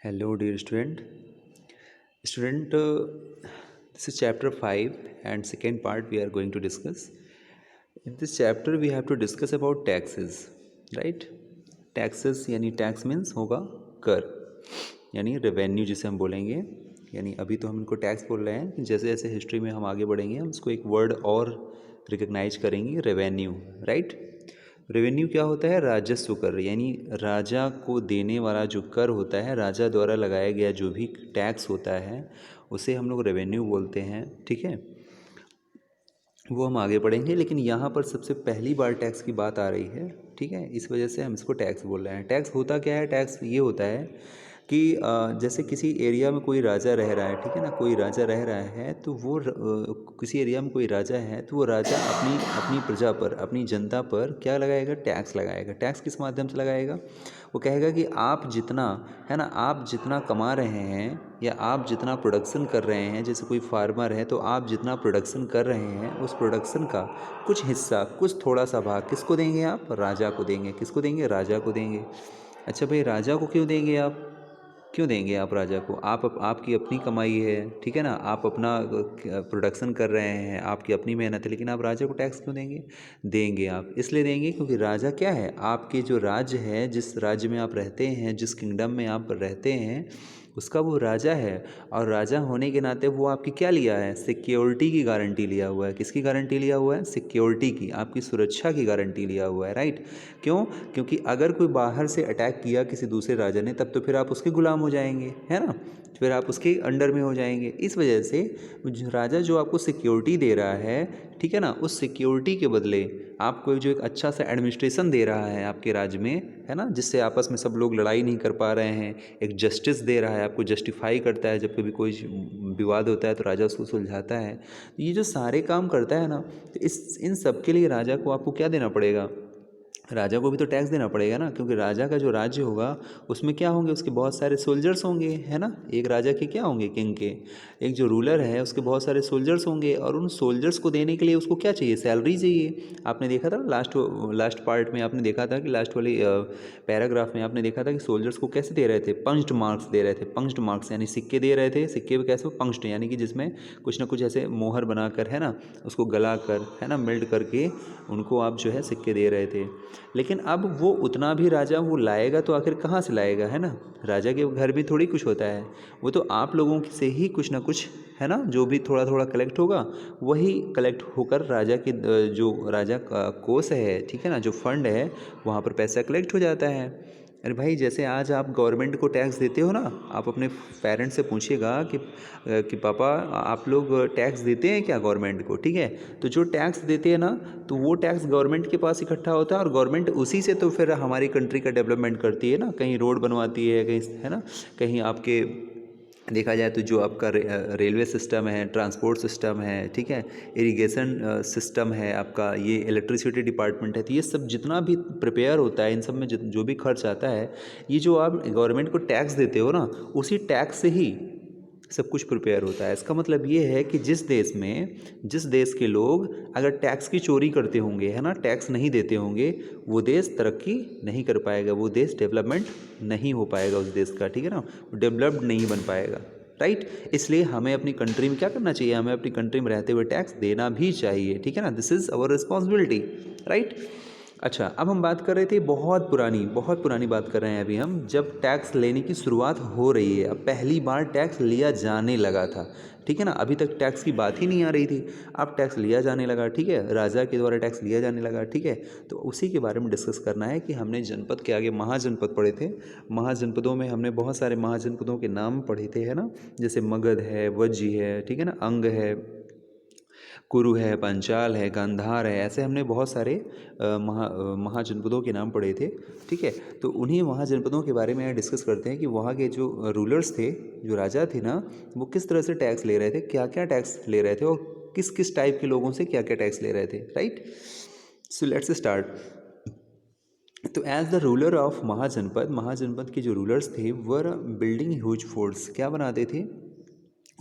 Hello, dear student. Student, this is chapter 5 and second part we are going to discuss. In this chapter, we have to discuss about taxes, right? Taxes यानी tax means होगा कर, यानी revenue जिसे हम बोलेंगे, यानी अभी तो हम इनको टैक्स बोल रहे हैं, जैसे जैसे हिस्ट्री में हम आगे बढ़ेंगे हम इसको एक वर्ड और रिकग्नाइज करेंगे, रेवेन्यू, राइट। रेवेन्यू क्या होता है? राजस्व कर, यानी राजा को देने वाला जो कर होता है, राजा द्वारा लगाया गया जो भी टैक्स होता है उसे हम लोग रेवेन्यू बोलते हैं, ठीक है। वो हम आगे पढ़ेंगे, लेकिन यहाँ पर सबसे पहली बार टैक्स की बात आ रही है, ठीक है, इस वजह से हम इसको टैक्स बोल रहे हैं। टैक्स होता क्या है? टैक्स ये होता है कि जैसे किसी एरिया में कोई राजा रह रहा है, ठीक है ना, कोई राजा रह रहा है तो वो किसी एरिया में कोई राजा है तो वो राजा अपनी अपनी प्रजा पर, अपनी जनता पर क्या लगाएगा? टैक्स लगाएगा। टैक्स किस माध्यम से लगाएगा? वो कहेगा कि आप जितना, है ना, आप जितना कमा रहे हैं या आप जितना प्रोडक्शन कर रहे हैं, जैसे कोई फार्मर है तो आप जितना प्रोडक्शन कर रहे हैं उस प्रोडक्शन का कुछ हिस्सा, कुछ थोड़ा सा भाग किसको देंगे? आप राजा को देंगे। किसको देंगे? राजा को देंगे। अच्छा भाई, राजा को क्यों देंगे आप? क्यों देंगे आप राजा को? आपकी अपनी कमाई है, ठीक है ना, आप अपना प्रोडक्शन कर रहे हैं, आपकी अपनी मेहनत है, लेकिन आप राजा को टैक्स क्यों देंगे? देंगे आप इसलिए देंगे क्योंकि राजा क्या है? आपके जो राज्य है, जिस राज्य में आप रहते हैं, जिस किंगडम में आप रहते हैं, उसका वो राजा है। और राजा होने के नाते वो आपकी क्या लिया है? सिक्योरिटी की गारंटी लिया हुआ है। किसकी गारंटी लिया हुआ है? सिक्योरिटी की, आपकी सुरक्षा की गारंटी लिया हुआ है, राइट। क्यों? क्योंकि अगर कोई बाहर से अटैक किया किसी दूसरे राजा ने, तब तो फिर आप उसके गुलाम हो जाएंगे, है ना, फिर आप उसके अंडर में हो जाएंगे। इस वजह से राजा जो आपको सिक्योरिटी दे रहा है, ठीक है ना, उस सिक्योरिटी के बदले आपको जो एक अच्छा सा एडमिनिस्ट्रेशन दे रहा है आपके राज्य में, है ना, जिससे आपस में सब लोग लड़ाई नहीं कर पा रहे हैं, एक जस्टिस दे रहा है, आपको जस्टिफाई करता है, जब कभी कोई विवाद होता है तो राजा उसको सुलझाता है। ये जो सारे काम करता है ना, तो इन सब के लिए राजा को आपको क्या देना पड़ेगा? राजा को भी तो टैक्स देना पड़ेगा ना, क्योंकि राजा का जो राज्य होगा उसमें क्या होंगे? उसके बहुत सारे सोल्जर्स होंगे, है ना। एक राजा के क्या होंगे? किंग के, एक जो रूलर है उसके बहुत सारे सोल्जर्स होंगे, और उन सोल्जर्स को देने के लिए उसको क्या चाहिए? सैलरी चाहिए। आपने देखा था लास्ट पार्ट में, आपने देखा था कि लास्ट वाली पैराग्राफ में आपने देखा था कि सोल्जर्स को कैसे दे रहे थे? पंच्ड मार्क्स दे रहे थे। पंच्ड मार्क्स यानी सिक्के दे रहे थे। सिक्के में कैसे? पंच्ड, यानी कि जिसमें कुछ ना कुछ ऐसे मोहर बनाकर, है ना, उसको गला कर, है ना, मेल्ट करके उनको आप जो है सिक्के दे रहे थे। लेकिन अब वो उतना भी राजा वो लाएगा तो आखिर कहाँ से लाएगा, है ना। राजा के घर भी थोड़ी कुछ होता है, वो तो आप लोगों से ही कुछ ना कुछ, है ना, जो भी थोड़ा थोड़ा कलेक्ट होगा वही कलेक्ट होकर राजा के जो राजा का कोष है, ठीक है ना, जो फंड है, वहाँ पर पैसा कलेक्ट हो जाता है। अरे भाई, जैसे आज आप गवर्नमेंट को टैक्स देते हो ना, आप अपने पेरेंट्स से पूछिएगा कि पापा आप लोग टैक्स देते हैं क्या गवर्नमेंट को, ठीक है। तो जो टैक्स देते हैं ना, तो वो टैक्स गवर्नमेंट के पास इकट्ठा होता है, और गवर्नमेंट उसी से तो फिर हमारी कंट्री का डेवलपमेंट करती है ना, कहीं रोड बनवाती है, कहीं, है ना, कहीं आपके देखा जाए तो जो आपका रेलवे सिस्टम है, ट्रांसपोर्ट सिस्टम है, ठीक है, इरिगेशन सिस्टम है आपका, ये इलेक्ट्रिसिटी डिपार्टमेंट है, तो ये सब जितना भी प्रिपेयर होता है, इन सब में जो भी खर्च आता है, ये जो आप गवर्नमेंट को टैक्स देते हो ना, उसी टैक्स से ही सब कुछ प्रिपेयर होता है। इसका मतलब ये है कि जिस देश के लोग अगर टैक्स की चोरी करते होंगे, है ना, टैक्स नहीं देते होंगे, वो देश तरक्की नहीं कर पाएगा, वो देश डेवलपमेंट नहीं हो पाएगा उस देश का, ठीक है ना, डेवलप्ड नहीं बन पाएगा, राइट। इसलिए हमें अपनी कंट्री में क्या करना चाहिए? हमें अपनी कंट्री में रहते हुए टैक्स देना भी चाहिए, ठीक है ना, this is our responsibility, right. अच्छा, अब हम बात कर रहे थे बहुत पुरानी बात कर रहे हैं अभी हम, जब टैक्स लेने की शुरुआत हो रही है, अब पहली बार टैक्स लिया जाने लगा था, ठीक है ना, अभी तक टैक्स की बात ही नहीं आ रही थी, अब टैक्स लिया जाने लगा, ठीक है, राजा के द्वारा टैक्स लिया जाने लगा, ठीक है। तो उसी के बारे में डिस्कस करना है कि हमने जनपद के आगे महाजनपद पढ़े थे, महाजनपदों में हमने बहुत सारे महाजनपदों के नाम पढ़े थे, है ना, जैसे मगध है, वज्जी है, ठीक है ना, अंग है, कुरु है, पंचाल है, गांधार है, ऐसे हमने बहुत सारे महाजनपदों के नाम पढ़े थे, ठीक है। तो उन्हीं महाजनपदों के बारे में डिस्कस करते हैं कि वहाँ के जो रूलर्स थे, जो राजा थे ना, वो किस तरह से टैक्स ले रहे थे, क्या क्या टैक्स ले रहे थे, और किस किस टाइप के लोगों से क्या क्या टैक्स ले रहे थे, राइट। So let's start. तो एज द रूलर ऑफ महाजनपद के जो रूलर्स थे वर बिल्डिंग ह्यूज फोर्ट्स, क्या बनाते थे?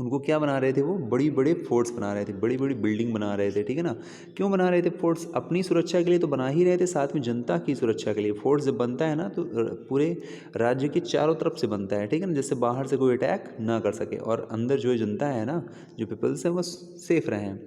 उनको क्या बना रहे थे, वो बड़ी बड़े फोर्ट्स बना रहे थे, बड़ी बड़ी बिल्डिंग बना रहे थे, ठीक है ना। क्यों बना रहे थे फोर्ट्स? अपनी सुरक्षा के लिए तो बना ही रहे थे, साथ में जनता की सुरक्षा के लिए। फोर्ट्स जब बनता है ना तो पूरे राज्य के चारों तरफ से बनता है, ठीक है ना, जिससे बाहर से कोई अटैक ना कर सके और अंदर जो जनता है ना, जो पीपल्स है, वो सेफ रहें।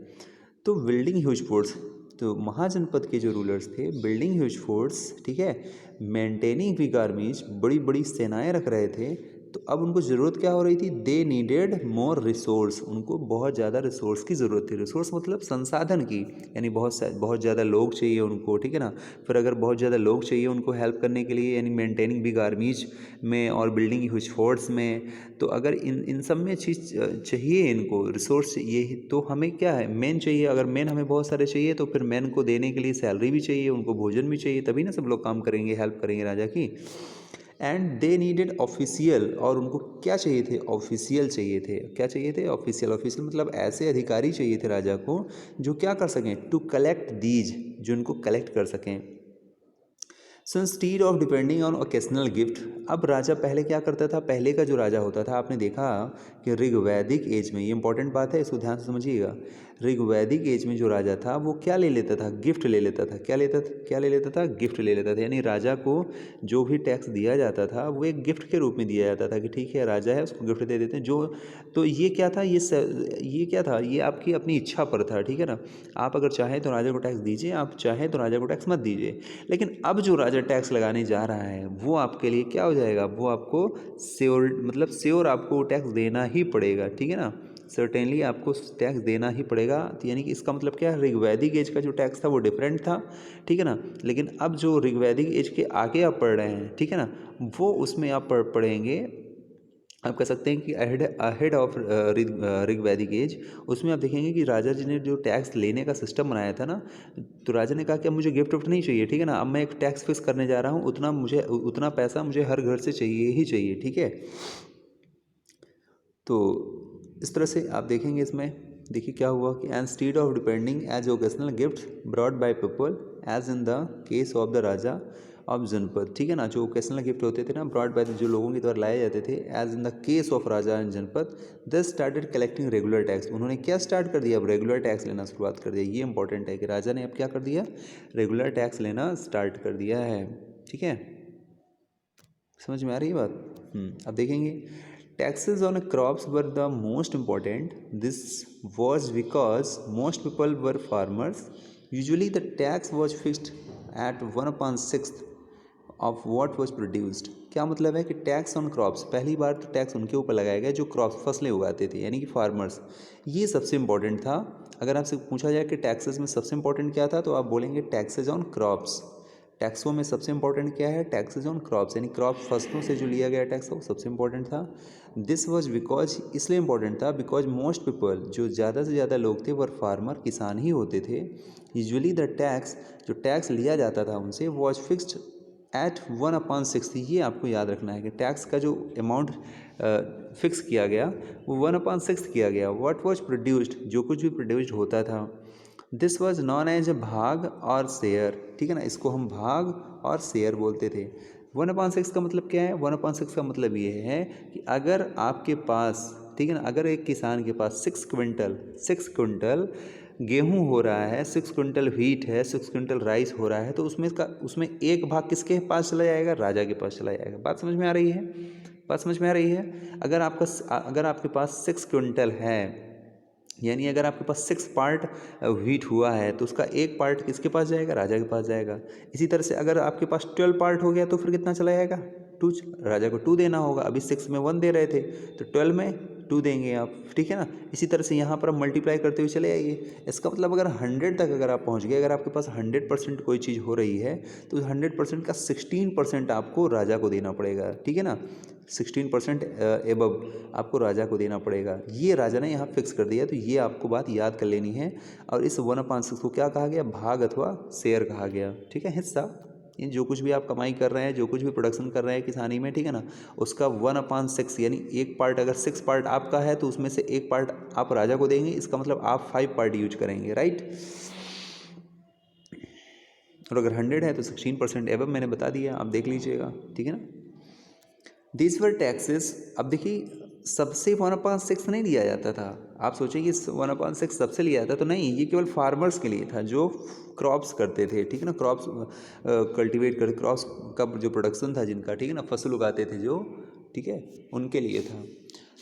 तो बिल्डिंग ह्यूज फोर्ट्स, तो महाजनपद के जो रूलर्स थे, बिल्डिंग ह्यूज फोर्ट्स, ठीक है, मेंटेनिंग बिग आर्मीज, बड़ी बड़ी सेनाएं रख रहे थे। तो अब उनको ज़रूरत क्या हो रही थी? दे नीडेड मोर रिसोर्स, उनको बहुत ज़्यादा रिसोर्स की ज़रूरत थी। रिसोर्स मतलब संसाधन की, यानी बहुत ज़्यादा लोग चाहिए उनको, ठीक है ना। फिर अगर बहुत ज़्यादा लोग चाहिए उनको हेल्प करने के लिए, यानी मेंटेनिंग बिग आर्मीज में और बिल्डिंग ह्यूज फोर्ट्स में, तो अगर इन सब में चीज़ चाहिए, इनको रिसोर्स चाहिए, तो हमें क्या है, मेन चाहिए। अगर मेन हमें बहुत सारे चाहिए तो फिर मेन को देने के लिए सैलरी भी चाहिए, उनको भोजन भी चाहिए, तभी ना सब लोग काम करेंगे, हेल्प करेंगे राजा की। एंड दे नीडेड ऑफिशियल, और उनको क्या चाहिए थे? ऑफिशियल चाहिए थे। क्या चाहिए थे? ऑफिशियल। ऑफिशियल मतलब ऐसे अधिकारी चाहिए थे राजा को जो क्या कर सकें? टू कलेक्ट दीज, जो इनको कलेक्ट कर सकें। So instead of depending on occasional gift, अब राजा पहले क्या करता था? पहले का जो राजा होता था, आपने देखा कि ऋग्वैदिक एज में, ये इंपॉर्टेंट बात है, इसको ध्यान से समझिएगा। ऋग्वैदिक एज में जो राजा था वो क्या ले लेता था? गिफ्ट ले लेता था। क्या लेता था? क्या ले लेता था? गिफ्ट ले लेता था। यानी राजा को जो भी टैक्स दिया जाता था वो एक गिफ्ट के रूप में दिया जाता था कि ठीक है राजा है, उसको गिफ्ट दे देते हैं। जो तो ये क्या था? ये क्या था? ये आपकी अपनी इच्छा पर था, ठीक है ना। आप अगर चाहें तो राजा को टैक्स दीजिए, आप चाहें तो राजा को टैक्स मत दीजिए। लेकिन अब जो राजा टैक्स लगाने जा रहा है वो आपके लिए क्या हो जाएगा? वो आपको श्योर, मतलब श्योर आपको टैक्स देना ही पड़ेगा, ठीक है ना। सर्टेनली आपको टैक्स देना ही पड़ेगा। तो यानी कि इसका मतलब क्या है? ऋग्वैदिक एज का जो टैक्स था वो डिफरेंट था, ठीक है ना। लेकिन अब जो ऋग्वैदिक एज के आगे आप पढ़ रहे हैं, ठीक है ना, वो उसमें आप पढ़ेंगे, आप कह सकते हैं कि अहेड ऑफ ऋग्वैदिक एज, उसमें आप देखेंगे कि राजा जी ने जो टैक्स लेने का सिस्टम बनाया था ना, तो राजा ने कहा कि अब मुझे गिफ्ट विफ्ट नहीं चाहिए, ठीक है ना, अब मैं एक टैक्स फिक्स करने जा रहा हूँ, उतना पैसा मुझे हर घर से चाहिए ही चाहिए, ठीक है। तो इस तरह से आप देखेंगे इसमें, देखिए क्या हुआ कि instead of depending as occasional gift brought by people as in the case of the raja of janapada, ठीक है ना। जो ओकेशनल गिफ्ट होते थे ना, ब्रॉड बाय जो लोगों के द्वारा लाए जाते थे, as in the case of raja and janapada, this started collecting regular tax, उन्होंने क्या स्टार्ट कर दिया? अब रेगुलर टैक्स लेना शुरुआत कर दिया। ये इंपॉर्टेंट है कि राजा ने अब क्या कर दिया? रेगुलर टैक्स लेना स्टार्ट कर दिया है, ठीक है। समझ में आ रही है बात? अब देखेंगे, taxes on crops were the most important. This was because most people were farmers. Usually the tax was fixed at 1/6 of what was produced. क्या मतलब है कि टैक्स ऑन क्रॉप्स, पहली बार तो टैक्स उनके ऊपर लगाया गया जो क्रॉप्स, फसलें उगाते थे, यानी कि फार्मर्स। ये सबसे इंपॉर्टेंट था। अगर आपसे पूछा जाए कि टैक्सेस में सबसे इंपॉर्टेंट क्या था, तो आप बोलेंगे टैक्सेस ऑन क्रॉप्स। टैक्सों में सबसे इंपॉर्टेंट क्या है? टैक्सेस ऑन क्रॉप्स, यानी क्रॉप फसलों से जो लिया गया टैक्स वो सबसे इंपॉर्टेंट था। दिस वॉज बिकॉज, इसलिए इंपॉर्टेंट था बिकॉज मोस्ट पीपल, जो ज़्यादा से ज़्यादा लोग थे, वर फार्मर, किसान ही होते थे। यूजुअली द टैक्स, जो टैक्स लिया जाता था उनसे, वॉज फिक्स्ड एट 1/6। ये आपको याद रखना है कि टैक्स का जो अमाउंट फिक्स किया गया वो 1/6 किया गया। व्हाट वॉज प्रोड्यूस्ड, जो कुछ भी प्रोड्यूस्ड होता था। This was known as a bhaga और शेयर, ठीक है ना, इसको हम भाग और शेयर बोलते थे। 1/6 का मतलब क्या है? 1/6 का मतलब ये है कि अगर आपके पास, ठीक है ना, अगर एक किसान के पास 6 क्विंटल गेहूं हो रहा है, 6 क्विंटल व्हीट है, 6 क्विंटल राइस हो रहा है, तो उसमें एक भाग किसके पास चला जाएगा? राजा के पास चला जाएगा। बात समझ में आ रही है? बात समझ में आ रही है? अगर आपके पास 6 क्विंटल है, यानी अगर आपके पास 6 पार्ट व्हीट हुआ है, तो उसका एक पार्ट किसके पास जाएगा? राजा के पास जाएगा। इसी तरह से अगर आपके पास 12 पार्ट हो गया तो फिर कितना चला जाएगा? 2, राजा को 2 देना होगा। अभी 6 में 1 दे रहे थे, तो 12 में 2 देंगे आप, ठीक है ना। इसी तरह से यहाँ पर आप मल्टीप्लाई करते हुए चले आइए। इसका मतलब अगर 100 तक अगर आप पहुँच गए, अगर आपके पास 100% कोई चीज़ हो रही है, तो 100% का 16% आपको राजा को देना पड़ेगा, ठीक है ना। 16% एबव आपको राजा को देना पड़ेगा। ये राजा ने यहाँ फिक्स कर दिया, तो ये आपको बात याद कर लेनी है। और इस 1/6 को क्या कहा गया? भाग अथवा शेयर कहा गया, ठीक है, हिस्सा। ये जो कुछ भी आप कमाई कर रहे हैं, जो कुछ भी प्रोडक्शन कर रहे हैं किसानी में, ठीक है ना, उसका 1/6, यानी एक पार्ट, अगर 6 पार्ट आपका है तो उसमें से एक पार्ट आप राजा को देंगे, इसका मतलब आप 5 पार्ट यूज करेंगे, राइट। और अगर 100 है तो 16% एबव, मैंने बता दिया, आप देख लीजिएगा, ठीक है ना। This were taxes. अब देखिए सबसे 1/6 नहीं लिया जाता था। आप सोचिए कि 1/6 सबसे लिया जाता तो नहीं, ये केवल फार्मर्स के लिए था जो क्रॉप्स करते थे, ठीक है ना, क्रॉप्स कल्टीवेट करते, क्रॉप्स का जो प्रोडक्शन था जिनका, ठीक है ना, फसल उगाते थे जो, ठीक है, उनके लिए था।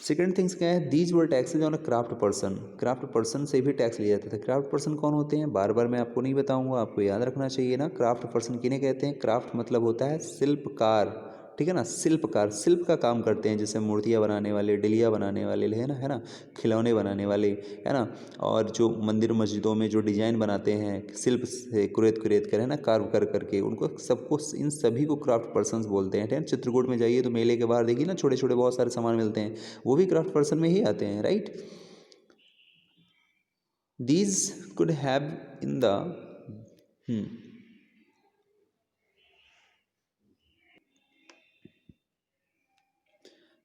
सेकेंड थिंग्स क्या है, these were taxes on a craft person. Craft person से भी टैक्स लिया जाता था। क्राफ्ट पर्सन कौन होते हैं, बार बार मैं आपको नहीं बताऊंगा, आपको याद रखना चाहिए ना। क्राफ्ट पर्सन किन्हें कहते हैं, क्राफ्ट मतलब होता है शिल्पकार, ठीक है ना, शिल्पकार, शिल्प का काम करते हैं, जैसे मूर्तियाँ बनाने वाले, डलिया बनाने वाले, है ना, खिलौने बनाने वाले, है ना, और जो मंदिर मस्जिदों में जो डिजाइन बनाते हैं शिल्प से कुरेद कुरेद कर, है ना, कार्व कर करके, उनको सबको, इन सभी को क्राफ्ट पर्सन्स बोलते हैं, ठीक है। चित्रकूट में जाइए तो मेले के बाहर देखिए ना, छोटे छोटे बहुत सारे सामान मिलते हैं, वो भी क्राफ्ट पर्सन में ही आते हैं, right. These could have in the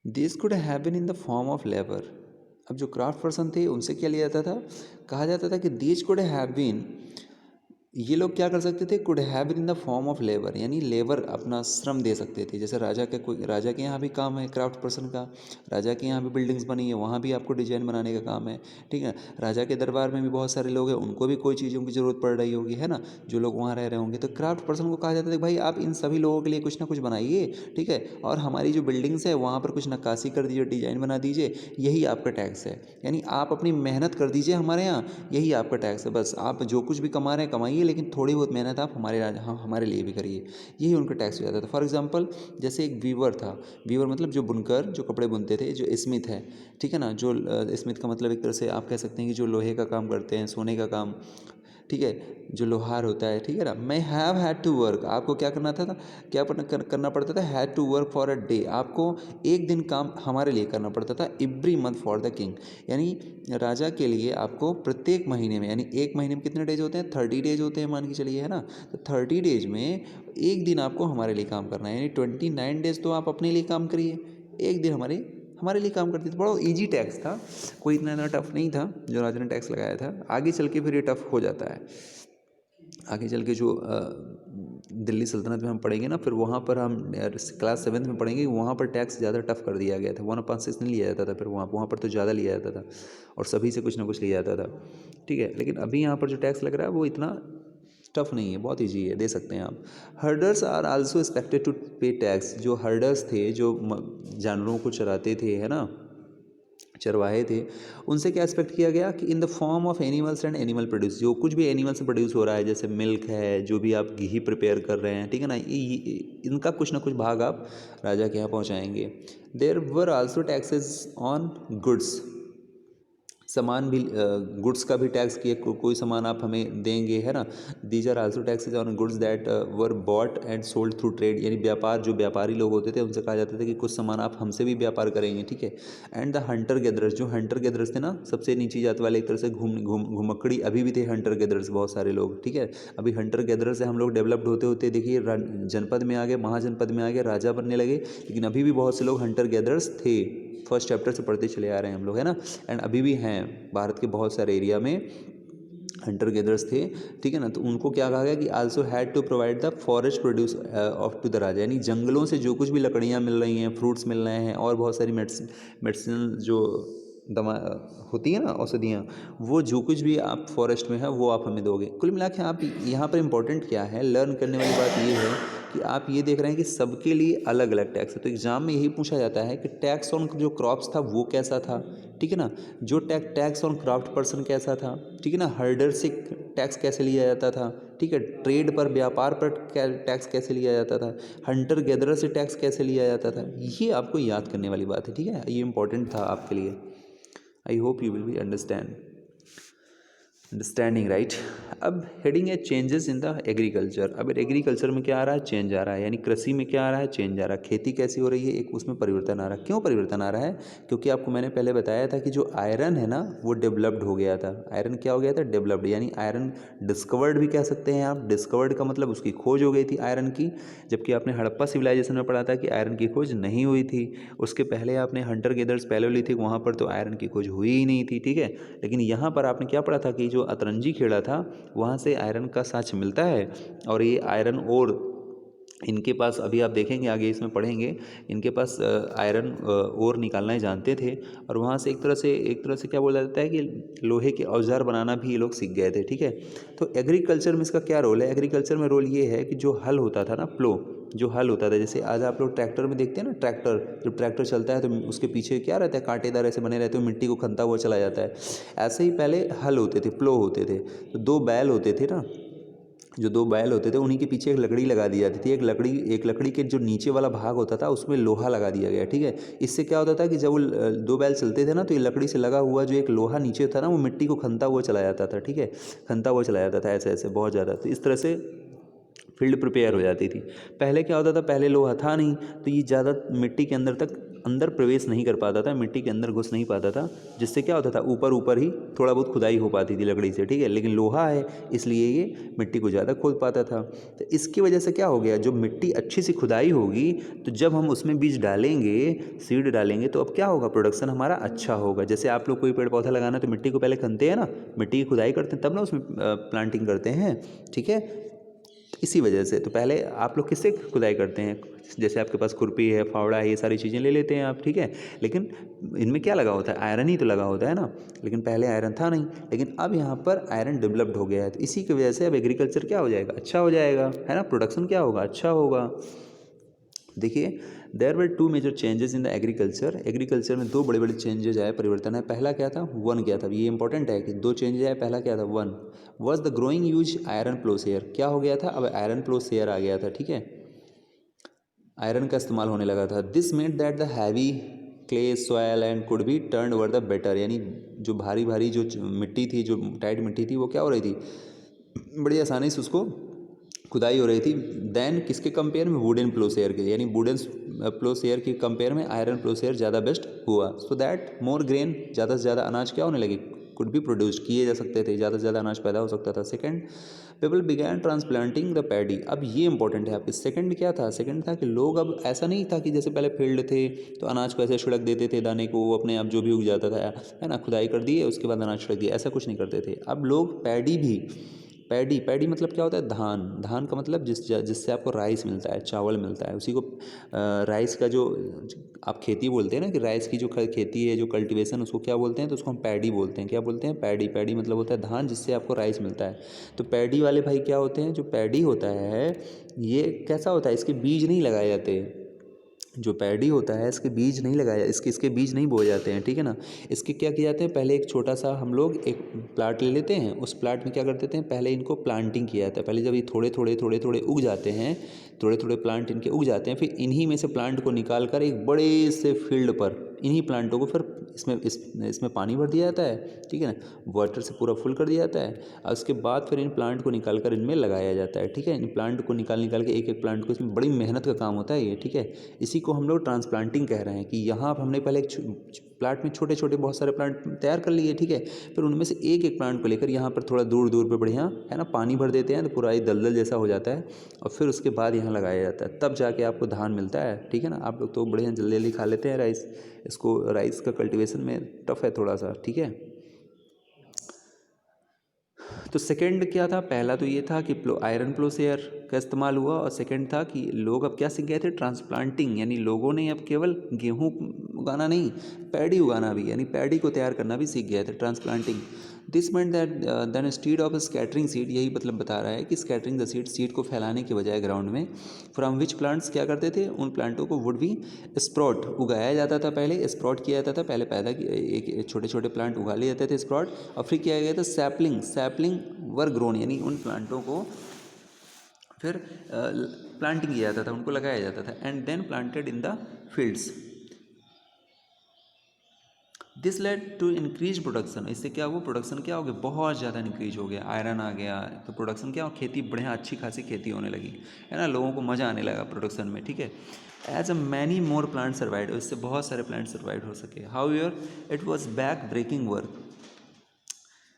this could have been in the form of labour. अब जो क्राफ्ट पर्सन थे उनसे क्या लिया जाता था, कहा जाता था कि दीज कुड हैव बीन, ये लोग क्या कर सकते थे, could have in the form of labour, यानी लेबर अपना श्रम दे सकते थे। जैसे राजा के, कोई राजा के यहाँ भी काम है क्राफ्ट पर्सन का, राजा के यहाँ भी बिल्डिंग्स बनी है, वहाँ भी आपको डिजाइन बनाने का काम है, ठीक है। राजा के दरबार में भी बहुत सारे लोग हैं, उनको भी कोई चीज़ों की ज़रूरत पड़ रही होगी, है ना, जो लोग वहाँ रह रहे होंगे, तो क्राफ्ट पर्सन को कहा जाता है भाई आप इन सभी लोगों के लिए कुछ ना कुछ बनाइए, ठीक है, और हमारी जो बिल्डिंग्स है वहाँ पर कुछ नक्काशी कर दीजिए, डिजाइन बना दीजिए, यही आपका टैक्स है। यानी आप अपनी मेहनत कर दीजिए हमारे यहाँ, यही आपका टैक्स है। बस आप जो कुछ भी कमा रहे हैं कमाइए, लेकिन थोड़ी बहुत मेहनत आप हमारे लिए भी करिए, यही उनका टैक्स हो जाता था। फॉर एग्जांपल, जैसे एक वीवर था, वीवर मतलब जो बुनकर, जो कपड़े बुनते थे, जो स्मिथ है, ठीक है ना, जो स्मिथ का मतलब एक तरह से आप कह सकते हैं कि जो लोहे का काम करते हैं, सोने का काम, ठीक है, जो लोहार होता है, ठीक है ना। मैं हैव हैड टू वर्क, आपको क्या करना था, क्या करना पड़ता था, had to work for a day, आपको एक दिन काम हमारे लिए करना पड़ता था, every month for the king, यानी राजा के लिए आपको प्रत्येक महीने में, यानी एक महीने में कितने डेज होते हैं, 30 डेज होते हैं मान के चलिए, है ना, तो 30 डेज में एक दिन आपको हमारे लिए काम करना है, यानी 29 डेज तो आप अपने लिए काम करिए, एक दिन हमारे हमारे लिए काम करती थी। बड़ा इजी टैक्स था, कोई इतना टफ नहीं था जो राजा ने टैक्स लगाया था। आगे चल के फिर ये टफ हो जाता है, आगे चल के जो दिल्ली सल्तनत में हम पढ़ेंगे ना, फिर वहाँ पर हम क्लास 7th में पढ़ेंगे, वहाँ पर टैक्स ज़्यादा टफ कर दिया गया था, 1/6 नहीं लिया जाता था, फिर वहाँ पर तो ज़्यादा लिया जाता था, और सभी से कुछ ना कुछ लिया जाता था, ठीक है। लेकिन अभी यहाँ पर जो टैक्स लग रहा है वो इतना टफ नहीं है, बहुत ईजी है, दे सकते हैं आप। Herders are also expected to pay tax, जो हर्डर्स थे, जो जानवरों को चराते थे, है ना, चरवाहे थे, उनसे क्या एक्सपेक्ट किया गया कि इन the form of animals and animal produce, जो कुछ भी एनिमल से प्रोड्यूस हो रहा है, जैसे मिल्क है, जो भी आप घी प्रिपेयर कर रहे हैं, ठीक है ना, इनका कुछ ना कुछ भाग आप राजा के यहाँ पहुँचाएंगे। There were also taxes on goods, सामान भी, गुड्स का भी टैक्स किए, कोई सामान आप हमें देंगे, है ना, these are also taxes on goods that were bought and sold through trade, यानी व्यापार, जो व्यापारी लोग होते थे उनसे कहा जाता था कि कुछ सामान आप हमसे भी व्यापार करेंगे, ठीक है। एंड द हंटर गैदरर्स, जो हंटर गैदरर्स थे ना, सबसे नीची जात वाले, एक तरह से घुमक्कड़ी अभी भी थे हंटर गैदरर्स, बहुत सारे लोग, ठीक है। अभी हंटर गैदरर्स से हम लोग डेवलप्ड होते होते देखिए जनपद में आ गए, महाजनपद में आ गए, राजा बनने लगे, लेकिन अभी भी बहुत से लोग हंटर गैदरर्स थे, फर्स्ट चैप्टर से पढ़ते चले आ रहे हैं हम लोग, है ना, एंड अभी भी हैं भारत के बहुत सारे एरिया में हंटर गेदर्स थे, ठीक है ना। तो उनको क्या कहा गया कि also had to provide the forest produce of to the raja, यानी जंगलों से जो कुछ भी लकड़ियाँ मिल रही हैं, फ्रूट्स मिल रहे हैं, और बहुत सारी मेडिसिन जो दवा होती है ना, औषधियाँ, वो जो कुछ भी आप फॉरेस्ट में है वो आप हमें दोगे। कुल मिला के आप यहाँ पर इंपॉर्टेंट क्या है, लर्न करने वाली बात ये है कि आप ये देख रहे हैं कि सबके लिए अलग अलग टैक्स है। तो एग्जाम में यही पूछा जाता है कि टैक्स ऑन जो क्रॉप्स था वो कैसा था, ठीक है ना, जो टैक्स ऑन क्राफ्ट पर्सन कैसा था, ठीक है ना, हर्डर से टैक्स कैसे लिया जाता था, ठीक है, ट्रेड पर, व्यापार पर टैक्स कैसे लिया जाता था, हंटर गैदरर से टैक्स कैसे लिया जाता था, ये आपको याद करने वाली बात है, ठीक है, ये इंपॉर्टेंट था आपके लिए। आई hope you will be understanding, right. अब हेडिंग है चेंजेस इन द एग्रीकल्चर। अब एग्रीकल्चर में क्या आ रहा है, चेंज आ रहा है, यानी कृषि में क्या आ रहा है, चेंज आ रहा है, खेती कैसी हो रही है, एक उसमें परिवर्तन आ रहा है। क्यों परिवर्तन आ रहा है, क्योंकि आपको मैंने पहले बताया था कि जो आयरन है ना वो डेवलप्ड हो गया था, आयरन क्या हो गया था, डेवलप्ड, यानी आयरन डिस्कवर्ड भी कह सकते हैं आप, डिस्कवर्ड का मतलब उसकी खोज हो गई थी आयरन की, जबकि आपने हड़प्पा सिविलाइजेशन में पढ़ा था कि आयरन की खोज नहीं हुई थी। उसके पहले आपने हंटर गेदर्स पैलेओलिथिक, वहाँ पर तो आयरन की खोज हुई ही नहीं थी, ठीक है। लेकिन यहाँ पर आपने क्या पढ़ा था कि जो अतरंजी खेड़ा था वहाँ से आयरन का साक्ष्य मिलता है, और ये आयरन ओर इनके पास, अभी आप देखेंगे आगे इसमें पढ़ेंगे, इनके पास आयरन ओर निकालना ही जानते थे, और वहाँ से एक तरह से क्या बोला जाता है कि लोहे के औजार बनाना भी ये लोग सीख गए थे। ठीक है, तो एग्रीकल्चर में इसका क्या रोल है? एग्रीकल्चर में रोल ये है कि जो हल होता था ना, प्लो, जो हल होता था, जैसे आज आप लोग ट्रैक्टर में देखते हैं ना, ट्रैक्टर, जब ट्रैक्टर चलता है तो उसके पीछे क्या रहता है, कांटेदार ऐसे बने रहते हैं, मिट्टी को खनता हुआ चला जाता है। ऐसे ही पहले हल होते थे, प्लो होते थे, तो दो बैल होते थे ना, जो दो बैल होते थे उन्हीं के पीछे एक लकड़ी लगा दी जाती थी। एक लकड़ी के जो नीचे वाला भाग होता था उसमें लोहा लगा दिया गया। ठीक है, इससे क्या होता था कि जब वो दो बैल चलते थे ना, तो ये लकड़ी से लगा हुआ जो एक लोहा नीचे था ना, वो मिट्टी को खनता हुआ चला जाता था। ठीक है, खनता हुआ चला जाता था ऐसे ऐसे बहुत ज़्यादा, तो इस तरह से फील्ड प्रिपेयर हो जाती थी। पहले क्या होता था, पहले लोहा था नहीं, तो ये ज़्यादा मिट्टी के अंदर प्रवेश नहीं कर पाता था, मिट्टी के अंदर घुस नहीं पाता था, जिससे क्या होता था, ऊपर ऊपर ही थोड़ा बहुत खुदाई हो पाती थी लकड़ी से। ठीक है, लेकिन लोहा है इसलिए ये मिट्टी को ज़्यादा खोद पाता था। तो इसकी वजह से क्या हो गया, जो मिट्टी अच्छी सी खुदाई होगी, तो जब हम उसमें बीज डालेंगे, सीड डालेंगे, तो अब क्या होगा, प्रोडक्शन हमारा अच्छा होगा। जैसे आप लोग कोई पेड़ पौधा लगाना तो मिट्टी को पहले खनते हैं ना, मिट्टी की खुदाई करते हैं, तब ना उसमें प्लांटिंग करते हैं। ठीक है, इसी वजह से तो पहले आप लोग किससे खुदाई करते हैं, जैसे आपके पास खुरपी है, फावड़ा है, ये सारी चीज़ें ले लेते हैं आप। ठीक है, लेकिन इनमें क्या लगा होता है, आयरन ही तो लगा होता है ना, लेकिन पहले आयरन था नहीं, लेकिन अब यहाँ पर आयरन डेवलप्ड हो गया है, तो इसी की वजह से अब एग्रीकल्चर क्या हो जाएगा, अच्छा हो जाएगा, है ना, प्रोडक्शन क्या होगा, अच्छा होगा। देखिए, there were two major changes in the agriculture. Agriculture में दो बड़े बड़े चेंजेस आए, परिवर्तन है। पहला क्या था, वन क्या था, ये इंपॉर्टेंट है कि दो चेंजेस आए। पहला क्या था, one was the growing use iron ploughshare. क्या हो गया था, अब आयरन प्लोसेयर आ गया था। ठीक है, आयरन का इस्तेमाल होने लगा था। This made that the heavy clay soil and could be turn over the better, यानी जो भारी भारी जो मिट्टी थी, जो टाइट मिट्टी थी, वो क्या हो रही थी, बड़ी आसानी से उसको खुदाई हो रही थी। देन किसके कंपेयर में, वुडन प्लोसेयर के, यानी वुडन प्लोसेयर के कंपेयर में आयरन प्लोसेयर ज़्यादा बेस्ट हुआ। सो दैट मोर ग्रेन, ज़्यादा से ज़्यादा अनाज क्या होने लगे, कुड बी प्रोड्यूस, किए जा सकते थे, ज़्यादा से ज़्यादा अनाज पैदा हो सकता था। Second, people began transplanting the paddy. अब ये इंपॉर्टेंट है आपके, सेकंड क्या था, सेकंड था कि लोग, अब ऐसा नहीं था कि जैसे पहले फील्ड थे तो अनाज को ऐसे छिड़क देते थे, दाने को, वो अपने आप जो भी उग जाता था, है ना, खुदाई कर दिए उसके बाद अनाज छिड़क दिया, ऐसा कुछ नहीं करते थे। अब लोग पैडी भी, पैडी, पैडी मतलब क्या होता है, धान, धान का मतलब जिससे आपको राइस मिलता है, चावल मिलता है, उसी को राइस का जो आप खेती बोलते हैं ना, कि राइस की जो खेती है, जो कल्टीवेशन, उसको क्या बोलते हैं, तो उसको हम पैडी बोलते हैं। क्या बोलते हैं, पैडी। पैडी मतलब होता है धान, जिससे आपको राइस मिलता है। तो पैडी वाले भाई क्या होते हैं, जो पैडी होता है, ये कैसा होता है, इसके बीज नहीं लगाए जाते। जो पैडी होता है, इसके बीज नहीं लगाया, इसके बीज नहीं बोए जाते हैं। ठीक है ना, इसके क्या किए जाते हैं, पहले एक छोटा सा हम लोग एक प्लाट ले लेते हैं, उस प्लाट में क्या कर देते हैं, पहले इनको प्लांटिंग किया जाता है। पहले जब ये थोड़े थोड़े थोड़े थोड़े उग जाते हैं, थोड़े थोड़े प्लांट इनके उग जाते हैं, फिर इन्हीं में से प्लांट को निकाल कर एक बड़े से फील्ड पर इन्हीं प्लांटों को फिर इसमें पानी भर दिया जाता है। ठीक है ना, वाटर से पूरा फुल कर दिया जाता है, और उसके बाद फिर इन प्लांट को निकाल कर इनमें लगाया जाता है। ठीक है, इन प्लांट को निकाल के एक एक प्लांट को, इसमें बड़ी मेहनत का काम होता है ये। ठीक है, इसी को हम लोग ट्रांसप्लांटिंग कह रहे हैं, कि यहाँ पर हमने पहले एक प्लाट में छोटे छोटे बहुत सारे प्लांट तैयार कर लिए। ठीक है, फिर उनमें से एक एक प्लांट को लेकर यहाँ पर थोड़ा दूर दूर पे बढ़िया, है ना, पानी भर देते हैं, तो पूरा ये दलदल जैसा हो जाता है, और फिर उसके बाद यहाँ लगाया जाता है, तब जाके आपको धान मिलता है। ठीक है ना, आप लोग तो बढ़िया जल्दी जल्दी खा लेते हैं राइस, इसको राइस का कल्टीवेशन में टफ है थोड़ा सा। ठीक है, तो सेकंड क्या था, पहला तो ये था कि आयरन प्लोसेयर का इस्तेमाल हुआ, और सेकंड था कि लोग अब क्या सीख गए थे, ट्रांसप्लांटिंग, यानी लोगों ने अब केवल गेहूं उगाना नहीं, पैडी उगाना भी, यानी पैडी को तैयार करना भी सीख गए थे, transplanting. This meant that then instead of scattering seed, यही मतलब बता रहा है कि स्कैटरिंग द सीड को फैलाने के बजाय ग्राउंड में, फ्रॉम विच प्लांट्स क्या करते थे, उन प्लांटों को वुड भी स्प्राउट, उगाया जाता था, पहले स्प्राउट किया जाता था, पहले पैदा एक छोटे छोटे प्लांट उगा लिए जाते थे स्प्राउट, और फिर किया गया था सैपलिंग वर ग्रोन, यानी उन प्लांटों को फिर प्लांटिंग किया जाता था, उनको लगाया जाता था, and then planted in the fields. This led to increase production, इससे क्या हुआ, प्रोडक्शन क्या हो गया, बहुत ज़्यादा इंक्रीज हो गया, आयरन आ गया, तो प्रोडक्शन क्या हो, खेती बढ़िया अच्छी खासी खेती होने लगी, है ना, लोगों को मज़ा आने लगा प्रोडक्शन में। ठीक है, as a many more plant survive, इससे बहुत सारे प्लांट सर्वाइव हो सके। However it was back breaking work.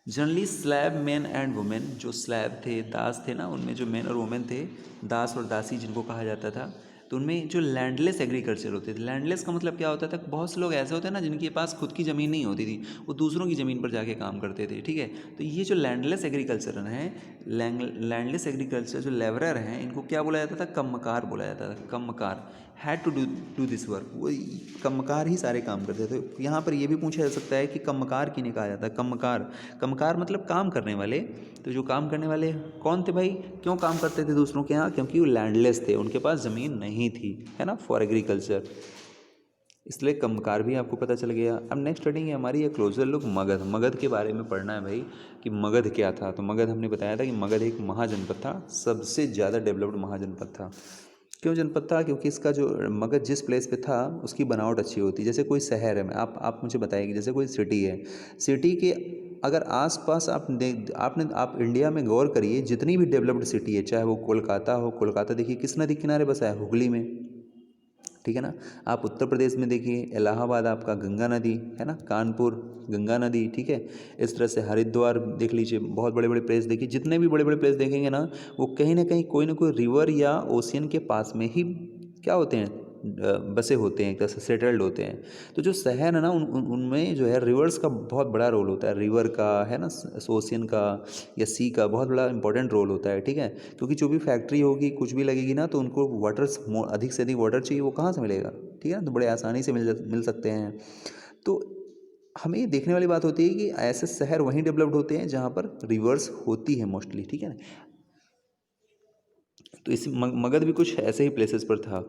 Generally slave men and women, जो स्लैब थे, दास थे ना, उनमें जो मैन और वुमेन थे, दास और दासी जिनको कहा जाता था, तो उनमें जो लैंडलेस एग्रीकल्चर होते थे, लैंडलेस का मतलब क्या होता था, बहुत से लोग ऐसे होते हैं ना जिनके पास खुद की ज़मीन नहीं होती थी, वो दूसरों की ज़मीन पर जाके काम करते थे, ठीक है। तो ये जो लैंडलेस एग्रीकल्चर है, लैंडलेस एग्रीकल्चर जो लेबरर हैं, इनको क्या बोला जाता था, कम्मकार बोला जाता था। Kammakara had to do this work, वो कम्मकार ही सारे काम करते थे। तो यहाँ पर ये भी पूछा जा सकता है कि कम्मकार किन्हें कहा जाता है। कम्मकार, कम्मकार मतलब काम करने वाले। तो जो काम करने वाले कौन थे भाई, क्यों काम करते थे दूसरों के यहाँ, क्योंकि वो लैंडलेस थे, उनके पास ज़मीन नहीं थी, है ना, फॉर एग्रीकल्चर, इसलिए कम्मकार भी आपको पता चल गया। अब नेक्स्ट स्टडी है हमारी एक क्लोजर लुक मगध। मगध के बारे में पढ़ना है भाई कि मगध क्या था। तो मगध हमने बताया था कि मगध एक महाजनपद था, सबसे ज़्यादा डेवलप्ड महाजनपद था। क्यों जनपद था, क्योंकि इसका जो मगध जिस प्लेस पे था उसकी बनावट अच्छी होती है। जैसे कोई शहर है, आप मुझे बताइए, जैसे कोई सिटी है, सिटी के अगर आसपास आप इंडिया में गौर करिए, जितनी भी डेवलप्ड सिटी है, चाहे वो कोलकाता हो, कोलकाता देखिए किस नदी किनारे बसा है, हुगली में, ठीक है ना। आप उत्तर प्रदेश में देखिए, इलाहाबाद आपका गंगा नदी है ना, कानपुर गंगा नदी, ठीक है। इस तरह से हरिद्वार देख लीजिए, बहुत बड़े बड़े प्लेस देखिए, जितने भी बड़े बड़े प्लेस देखेंगे ना, वो कहीं ना कहीं कोई ना कोई रिवर या ओशियन के पास में ही क्या होते हैं, बसे होते हैं, एक तरह से सेटल्ड होते हैं। तो जो शहर है ना, उनमें जो है रिवर्स का बहुत बड़ा रोल होता है, रिवर का है ना, ओशियन का या सी का बहुत बड़ा इंपॉर्टेंट रोल होता है, ठीक है। क्योंकि जो भी फैक्ट्री होगी, कुछ भी लगेगी ना, तो उनको वाटर, अधिक से अधिक वाटर चाहिए, वो कहाँ से मिलेगा, ठीक है ना, तो बड़े आसानी से मिल सकते हैं। तो हमें ये देखने वाली बात होती है कि ऐसे शहर वहीं डेवलप्ड होते हैं जहाँ पर रिवर्स होती है मोस्टली, ठीक है ना। तो इस मगध भी कुछ ऐसे ही प्लेसेस पर था।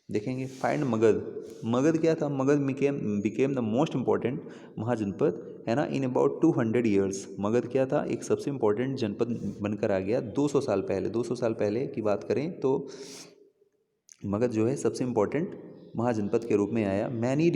देखेंगे, फाइंड मगध। मगध क्या था, Magadh became the most important mahajanapada, है ना, इन अबाउट 200 ईयर्स। मगध क्या था, एक सबसे इम्पोर्टेंट जनपद बनकर आ गया 200 साल पहले। 200 साल पहले की बात करें तो मगध जो है सबसे इम्पोर्टेंट महाजनपद के रूप में आया। Many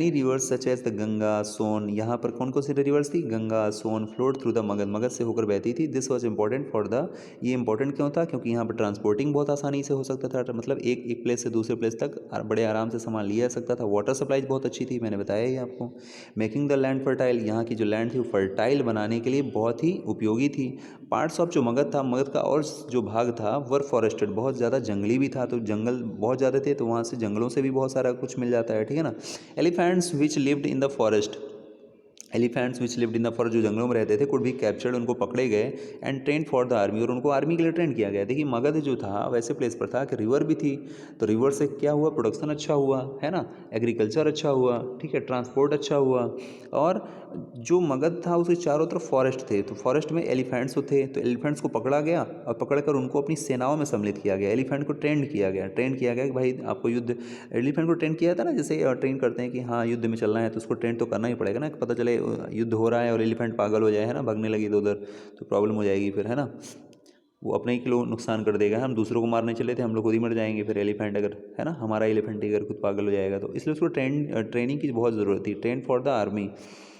rivers such as the Ganga, Son, यहाँ पर कौन कौन सी रिवर्स थी, Ganga, Son, float through the Magadh, Magadh से होकर बहती थी। This was important for the, ये इंपॉर्टेंट क्यों था, क्योंकि यहाँ पर ट्रांसपोर्टिंग बहुत आसानी से हो सकता था, मतलब एक प्लेस से दूसरे प्लेस तक बड़े आराम से सामान लिया जा सकता था। वाटर सप्लाई बहुत अच्छी थी, मैंने बताया ही आपको। मेकिंग द लैंड फर्टाइल, यहाँ की जो लैंड थी वो फर्टाइल बनाने के लिए बहुत ही उपयोगी थी। पार्ट्स ऑफ जो मगध था, मगध का और जो भाग था वर फॉरेस्टेड, बहुत ज़्यादा जंगली भी था, तो जंगल बहुत ज़्यादा थे, तो वहाँ से जंगलों से भी बहुत सारा कुछ मिल जाता है, ठीक है ना। Elephants which lived in the forest, elephants which lived in the forest, जो जंगलों में रहते थे, कुड बी कैप्चर्ड, उनको पकड़े गए, and train for the army, और उनको आर्मी के लिए ट्रेन किया गया। देखिए मगध जो था वैसे प्लेस पर था कि रिवर भी थी, तो रिवर से क्या हुआ, प्रोडक्शन अच्छा हुआ, है ना, एग्रीकल्चर अच्छा हुआ, ठीक है, ट्रांसपोर्ट अच्छा हुआ। और जो मगध था उसके चारों तरफ फॉरेस्ट थे, तो फॉरेस्ट में एलिफेंट्स थे, तो एलिफेंट्स को पकड़ा गया और पकड़कर उनको अपनी सेनाओं में सम्मिलित किया गया। एलिफेंट को ट्रेंड किया गया कि भाई आपको युद्ध, एलिफेंट को ट्रेन किया था ना, जैसे ट्रेन करते हैं कि हाँ युद्ध में चलना है तो उसको ट्रेन तो करना ही पड़ेगा ना, पता चले युद्ध हो रहा है और एलिफेंट पागल हो जाए, है ना, भागने लगी इधर उधर, तो प्रॉब्लम हो जाएगी फिर, है ना, वो अपने ही लोग नुकसान कर देगा। हम दूसरों को मारने चले थे, हम लोग खुद ही मर जाएंगे फिर, एलिफेंट अगर, है ना, हमारा एलिफेंट ही अगर खुद पागल हो जाएगा तो, इसलिए उसको ट्रेनिंग की बहुत ज़रूरत थी, ट्रेन फॉर द आर्मी।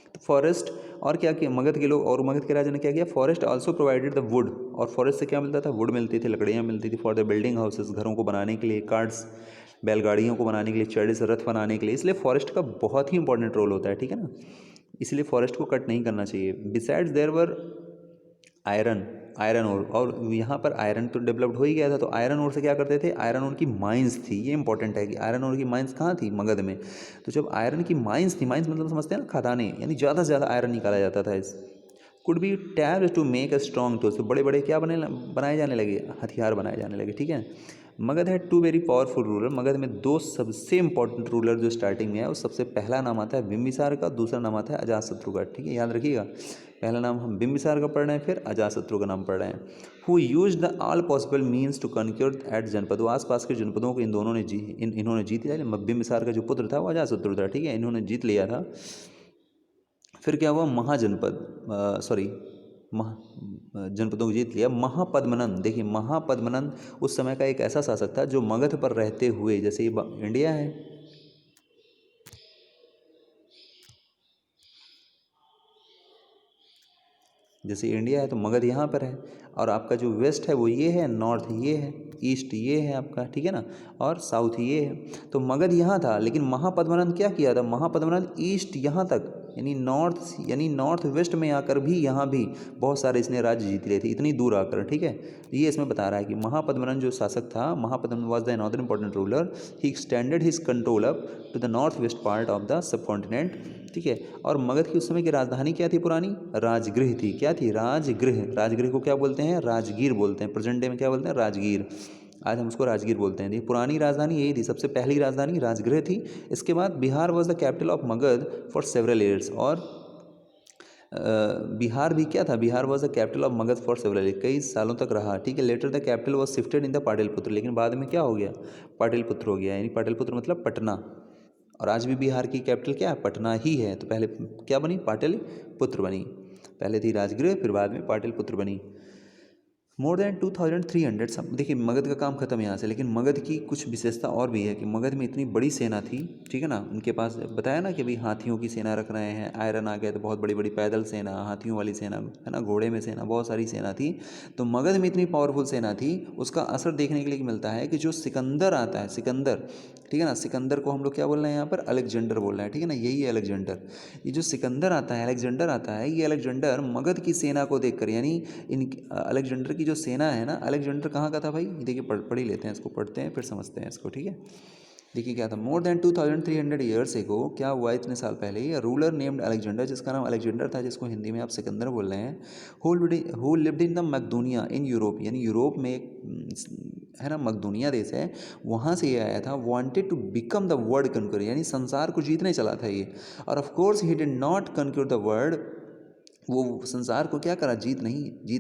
तो फॉरेस्ट, और क्या किया मगध के लोग और मगध के राजा ने क्या किया, forest also provided the wood, और फॉरेस्ट से क्या मिलता था, वुड मिलती थी, लकड़ियाँ मिलती थी, फॉर द बिल्डिंग हाउसेस, घरों को बनाने के लिए, कार्ड्स, बैलगाड़ियों को बनाने के लिए, चढ़े रथ बनाने के लिए, इसलिए फॉरेस्ट का बहुत ही इंपॉर्टेंट रोल होता है, ठीक है ना, इसलिए फॉरेस्ट को कट नहीं करना चाहिए। Besides there were iron, iron ore, और यहाँ पर आयरन तो डेवलप्ड हो ही गया था, तो आयरन ओर से क्या करते थे, आयरन ओर की माइंस थी, ये इंपॉर्टेंट है कि आयरन ओर की माइंस कहाँ थी, मगध में। तो जब आयरन की माइंस थी, माइंस मतलब समझते हैं ना, खदानें, यानी ज़्यादा से ज़्यादा आयरन निकाला जाता था। This could be tapped to make a strong tools, तो बड़े बड़े क्या बनाए जाने लगे, हथियार बनाए जाने लगे, ठीक है। मगध है two very powerful ruler, Magadh में दो सबसे इंपॉर्टेंट रूलर जो स्टार्टिंग में है, उस सबसे पहला नाम आता है बिंबिसार का, दूसरा नाम आता है अजातशत्रु का, ठीक है, याद रखिएगा। पहला नाम हम बिंबिसार का पढ़ रहे हैं, फिर अजातशत्रु का नाम पढ़ रहे हैं। Who use the all possible means to conquer at janapada, आसपास के जनपदों को इन्होंने जीत लिया। बिंबिसार का जो पुत्र था वो अजातशत्रु था, ठीक है, इन्होंने जीत लिया था। फिर क्या हुआ, महाजनपद, सॉरी, जनपदों को जीत लिया। महापद्मनंद, देखिए महापद्मनंद उस समय का एक ऐसा शासक था जो मगध पर रहते हुए, जैसे ये इंडिया है, जैसे इंडिया है तो मगध यहाँ पर है, और आपका जो वेस्ट है वो ये है, नॉर्थ ये है, ईस्ट ये है आपका, ठीक है ना, और साउथ ये है। तो मगध यहाँ था, लेकिन महापद्मनंद क्या किया था, महापद्मनंद ईस्ट यहाँ तक यानी नॉर्थ वेस्ट में आकर भी यहाँ भी बहुत सारे इसने राज्य जीत लिए थे, इतनी दूर आकर। ठीक है, ये इसमें बता रहा है कि महापद्मनन जो शासक था, Mahapadmanan was the another important ruler, he extended his control up to the north west part of the subcontinent. ठीक है, और मगध की उस समय की राजधानी क्या थी पुरानी? राजगृह थी। क्या थी? राजगृह। राजगृह को क्या बोलते हैं? राजगीर बोलते हैं। प्रेजेंट डे में क्या बोलते हैं? राजगीर। आज हम उसको राजगीर बोलते हैं। पुरानी राजधानी यही थी, सबसे पहली राजधानी राजगृह थी। इसके बाद Bihar was the capital of Magadh for several years, और बिहार भी क्या था? Bihar was the capital of Magadh for several years, कई सालों तक रहा। ठीक है, later the capital was shifted in the Pataliputra, लेकिन बाद में क्या हो गया? पाटलिपुत्र हो गया, यानी पाटलिपुत्र मतलब पटना। और आज भी बिहार की कैपिटल क्या है? पटना ही है। तो पहले क्या बनी? पाटलिपुत्र बनी। पहले थी राजगृह, फिर बाद में पाटलिपुत्र बनी। मोर देन 2300 सब। देखिए मगध का काम खत्म यहाँ से, लेकिन मगध की कुछ विशेषता और भी है कि मगध में इतनी बड़ी सेना थी। ठीक है ना, उनके पास बताया ना कि भाई हाथियों की सेना रख रहे हैं, आयरन आ गए तो बहुत बड़ी बड़ी पैदल सेना, हाथियों वाली सेना है ना, घोड़े में सेना, बहुत सारी सेना थी। तो मगध में इतनी पावरफुल सेना थी, उसका असर देखने के लिए मिलता है कि जो सिकंदर आता है, सिकंदर, ठीक है ना, सिकंदर को हम लोग क्या बोल रहे हैं यहाँ पर? अलेक्जेंडर बोल रहे हैं। ठीक है ना, यही है अलेक्जेंडर। ये जो सिकंदर आता है, अलेक्जेंडर आता है, ये अलेक्जेंडर मगध की सेना को देखकर, यानी इन अलेक्जेंडर की जो सेना है ना, अलेक्जेंडर कहाँ का था भाई? देखिए पढ़ ही लेते हैं इसको, पढ़ते हैं फिर समझते हैं इसको। ठीक है, देखिए क्या था? मोर देन 2300 ईयर्स एगो, क्या हुआ इतने साल पहले? ये रूलर नेम्ड अलेक्जेंडर, जिसका नाम अलेक्जेंडर था, जिसको हिंदी में आप सिकंदर बोल रहे हैं, who lived in the Makduniya in Europe, यानी यूरोप में एक है ना मकदूनिया देश है, वहाँ से ये आया था। Wanted to become the world conquer, यानी संसार को जीतने चला था ये। और of course he did not conquer the world, वो संसार को क्या करा? जीत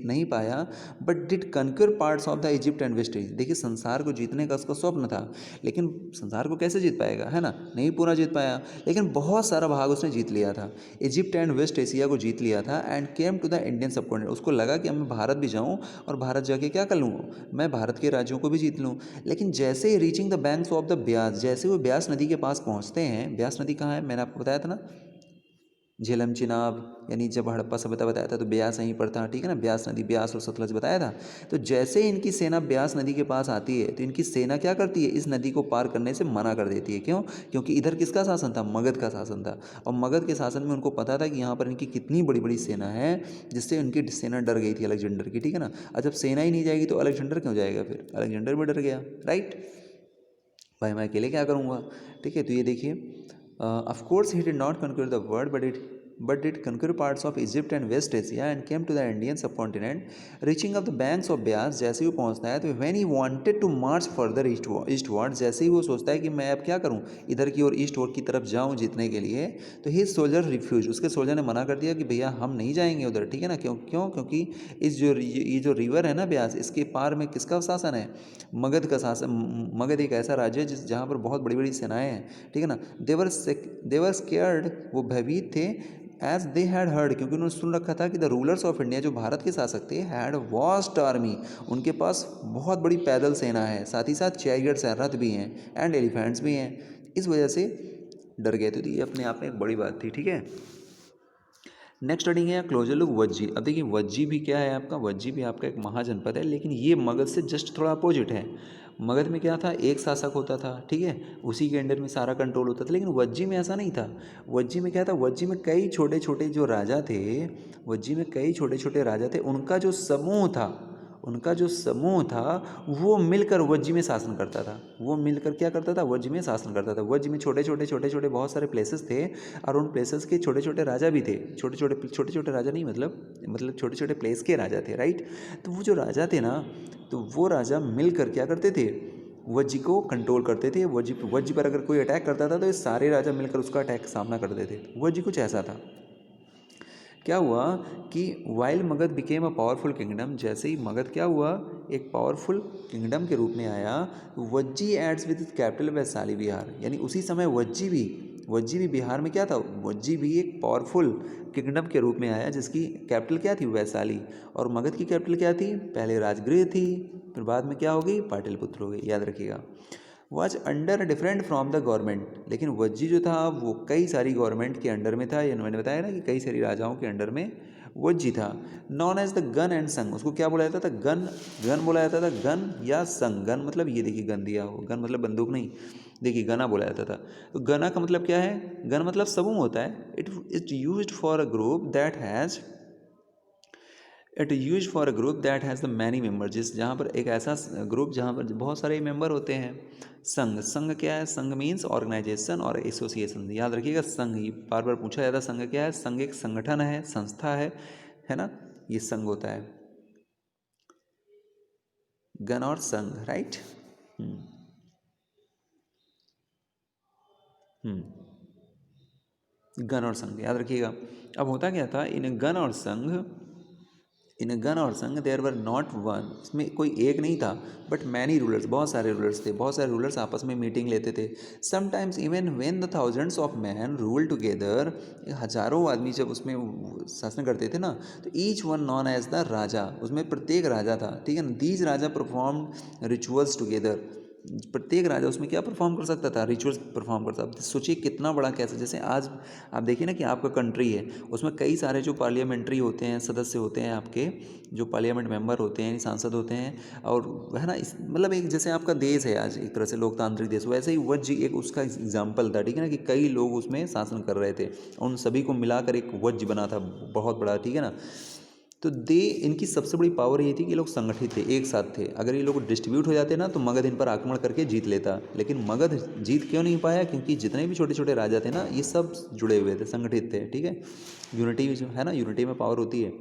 नहीं पाया। But did conquer parts of the Egypt and West Indies. देखिए संसार को जीतने का उसका स्वप्न था, लेकिन संसार को कैसे जीत पाएगा, है ना? नहीं पूरा जीत पाया, लेकिन बहुत सारा भाग उसने जीत लिया था। इजिप्ट एंड वेस्ट एशिया को जीत लिया था। And came to the Indian subcontinent, उसको लगा कि मैं भारत भी जाऊँ और भारत जाके क्या कर लूँ? मैं भारत के राज्यों को भी जीत लूँ। लेकिन जैसे ही reaching the banks of the Beas, जैसे वो ब्यास नदी के पास पहुँचते हैं, ब्यास नदी कहाँ है? मैंने आपको बताया था ना, झेलम चिनाब, यानी जब हड़प्पा सभ्यता बताया था तो ब्यास यहीं पर था। ठीक है ना, ब्यास नदी, ब्यास और सतलज बताया था। तो जैसे ही इनकी सेना ब्यास नदी के पास आती है, तो इनकी सेना क्या करती है? इस नदी को पार करने से मना कर देती है। क्यों? क्योंकि इधर किसका शासन था? मगध का शासन था। और मगध के शासन में उनको पता था कि यहाँ पर इनकी कितनी बड़ी बड़ी सेना है, जिससे उनकी सेना डर गई थी अलेक्जेंडर की। ठीक है ना, और जब सेना ही नहीं जाएगी तो अलेक्जेंडर क्यों जाएगा? फिर अलेक्जेंडर भी डर गया, राइट? भाई मैं अकेले क्या करूँगा? ठीक है, तो ये देखिए, of course he did not conquer the world, but did conquer parts of Egypt and West Asia and came to the Indian subcontinent, reaching up the banks of Beas। जैसे ही वो पहुंचता है तो when he wanted to march further eastward, जैसे ही वो सोचता है कि मैं अब क्या करूं, इधर की ओर ईस्टवर्ड की तरफ जाऊं जीतने के लिए, तो his soldier refused, उसके सोल्जर ने मना कर दिया कि भैया हम नहीं जाएंगे उधर। ठीक है ना, क्योंकि ये जो रिवर है ना ब्यास, इसके पार में किसका शासन है? मगध का शासन। मगध एक ऐसा राज्य है जहाँ पर बहुत बड़ी बड़ी सेनाएं हैं। ठीक है ना, देवर स्केयर्ड, वो भयभीत थे। एज दे हैड हर्ड, क्योंकि उन्होंने सुन रखा था कि द रूलर्स ऑफ इंडिया, जो भारत के शासक थे, हैड वास्ट आर्मी, उनके पास बहुत बड़ी पैदल सेना है, साथ ही साथ चैरियट्स हैं, रथ भी हैं, एंड एलिफेंट्स भी हैं। इस वजह से डर गए थे। तो ये अपने आप में एक बड़ी बात थी। ठीक है, नेक्स्ट स्टार्टिंग है क्लोजर लुक वज्जी। अब देखिए वज्जी भी क्या है आपका? वज्जी भी आपका एक महाजनपद है, लेकिन ये मगध से जस्ट थोड़ा अपोजिट है। मगध में क्या था? एक शासक होता था, ठीक है, उसी के अंडर में सारा कंट्रोल होता था। लेकिन वज्जी में ऐसा नहीं था। वज्जी में क्या था? वज्जी में कई छोटे छोटे जो राजा थे, वज्जी में कई छोटे छोटे राजा थे, उनका जो समूह था वो मिलकर वज्जी में शासन करता था। वो मिलकर क्या करता था? वज्जी में शासन करता था। वज्जी में छोटे छोटे बहुत सारे प्लेसेस थे, और उन प्लेसेस के छोटे छोटे राजा भी थे। छोटे छोटे राजा नहीं, मतलब छोटे छोटे प्लेस के राजा थे, राइट? तो वो जो राजा थे ना, तो वो राजा मिलकर क्या करते थे? वज्जी को कंट्रोल करते थे। वज्जी पर अगर कोई अटैक करता था तो ये सारे राजा मिलकर उसका अटैक का सामना करते थे। वज्जी कुछ ऐसा था। क्या हुआ कि while Magadh became a powerful kingdom, जैसे ही मगध क्या हुआ? एक पावरफुल किंगडम के रूप में आया। Vajji aids with capital Vaishali Bihar, यानी उसी समय वज्जी भी बिहार में क्या था? वज्जी भी एक पावरफुल किंगडम के रूप में आया, जिसकी कैपिटल क्या थी? वैशाली। और मगध की कैपिटल क्या थी? पहले राजगृह थी, फिर बाद में क्या हो गई? पाटलिपुत्र हो गई, याद रखिएगा। Was under different from the government, लेकिन वज्जी जो था वो कई सारी गवर्नमेंट के अंडर में था। ये मैंने बताया ना कि कई सारी राजाओं के अंडर में वज्जी था। Known as the gana and sangha, उसको क्या बोला जाता था? गन। गन बोला जाता था, गन या संग। गन मतलब ये देखिए गन दिया हो, गन मतलब बंदूक नहीं, देखिए गना बोला जाता था। तो गना का मतलब क्या है? गन मतलब समूह होता है। It is used for a group that has it use for a group that has the many member, जिस जहाँ पर एक ऐसा ग्रुप जहाँ पर बहुत सारे मेंबर होते हैं। संघ, संघ क्या है? संघ मीन्स ऑर्गेनाइजेशन और एसोसिएशन। याद रखिएगा, संघ, ये बार बार पूछा जाता है संघ क्या है? संघ एक संगठन है, संस्था है ना, ये संघ होता है। गण और संघ, राइट। गण और संघ याद रखिएगा। अब होता क्या था इन गण और संघ, इन गण और संघ देयर वर नॉट वन, इसमें कोई एक नहीं था, बट मैनी रूलर्स, बहुत सारे रूलर्स थे। बहुत सारे रूलर्स आपस में मीटिंग लेते थे। Sometimes even when the thousands of man rule together, हजारों आदमी जब उसमें शासन करते थे ना, तो each one known as the raja, उसमें प्रत्येक राजा था, ठीक है ना। These raja performed rituals together, प्रत्येक राजा उसमें क्या परफॉर्म कर सकता था? रिचुअल्स परफॉर्म करता था। सोचिए कितना बड़ा, कैसे जैसे आज आप देखिए ना कि आपका कंट्री है, उसमें कई सारे जो पार्लियामेंट्री होते हैं, सदस्य होते हैं आपके, जो पार्लियामेंट मेंबर होते हैं, सांसद होते हैं, और है ना, इस मतलब एक जैसे आपका देश है आज एक तरह से लोकतांत्रिक देश, वैसे ही वज्र एक उसका एग्जाम्पल था, ठीक है ना, कि कई लोग उसमें शासन कर रहे थे, उन सभी को मिलाकर एक वज्र बना था बहुत बड़ा, ठीक है ना। तो इनकी सबसे बड़ी पावर ये थी कि ये लोग संगठित थे, एक साथ थे। अगर ये लोग डिस्ट्रीब्यूट हो जाते ना तो मगध इन पर आक्रमण करके जीत लेता, लेकिन मगध जीत क्यों नहीं पाया? क्योंकि जितने भी छोटे छोटे राजा थे ना, ये सब जुड़े हुए थे, संगठित थे, ठीक है। यूनिटी जो है ना, यूनिटी में पावर होती है।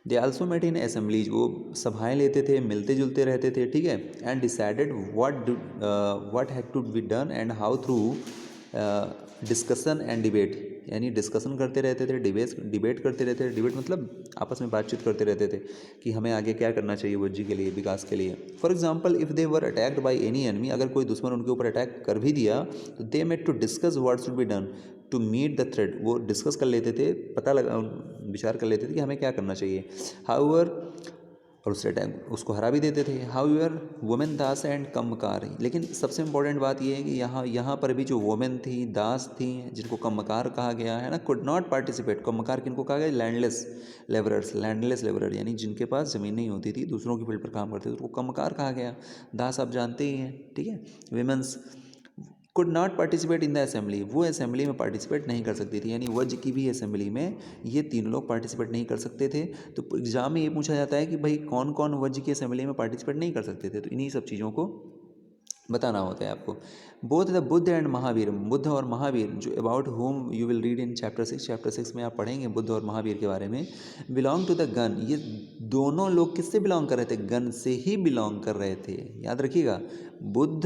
They also met in assemblies, वो सभाएं लेते थे, मिलते जुलते रहते थे, ठीक है। And decided what had to be done and how through discussion and debate, यानी डिस्कशन करते रहते थे, डिबेट करते रहते थे। डिबेट मतलब आपस में बातचीत करते रहते थे कि हमें आगे क्या करना चाहिए वज्जी के लिए, विकास के लिए। For example if they were attacked by any enemy, अगर कोई दुश्मन उनके ऊपर अटैक कर भी दिया तो they met to discuss what should be done to meet the threat, वो डिस्कस कर लेते थे, पता लगा, विचार कर लेते थे कि हमें क्या करना चाहिए। हाउएवर, और उससे टाइम उसको हरा भी देते थे। हाउएवर वुमेन दास एंड कम्मकार, लेकिन सबसे इंपॉर्टेंट बात यह है कि यहाँ पर भी जो वुमेन थी, दास थी, जिनको कम्मकार कहा गया है ना, कुड नॉट पार्टिसिपेट। कम्मकार किनको कहा गया? लैंडलेस लेबरर्स, लैंडलेस लेबरर यानी जिनके पास ज़मीन नहीं होती थी, दूसरों की फील्ड पर काम करते थे, तो वो कम्मकार कहा गया। दास आप जानते ही हैं, ठीक है। Women's could not participate in the assembly, वो असेंबली में पार्टिसिपेट नहीं कर सकती थी, यानी वज्र की भी असेंबली में ये तीनों लोग पार्टिसिपेट नहीं कर सकते थे। तो एग्जाम में ये पूछा जाता है कि भाई कौन कौन वज्र की असेंबली में पार्टिसिपेट नहीं कर सकते थे, तो इन्हीं सब चीज़ों को बताना होता है आपको। Both the Buddha and Mahavir, Buddha और महावीर, जो about home you will read in chapter 6 में आप पढ़ेंगे बुद्ध और महावीर के बारे में। बिलोंग टू द गन, ये दोनों लोग किससे बिलोंग कर रहे थे? गन से ही बिलोंग कर रहे थे, याद रखिएगा। बुद्ध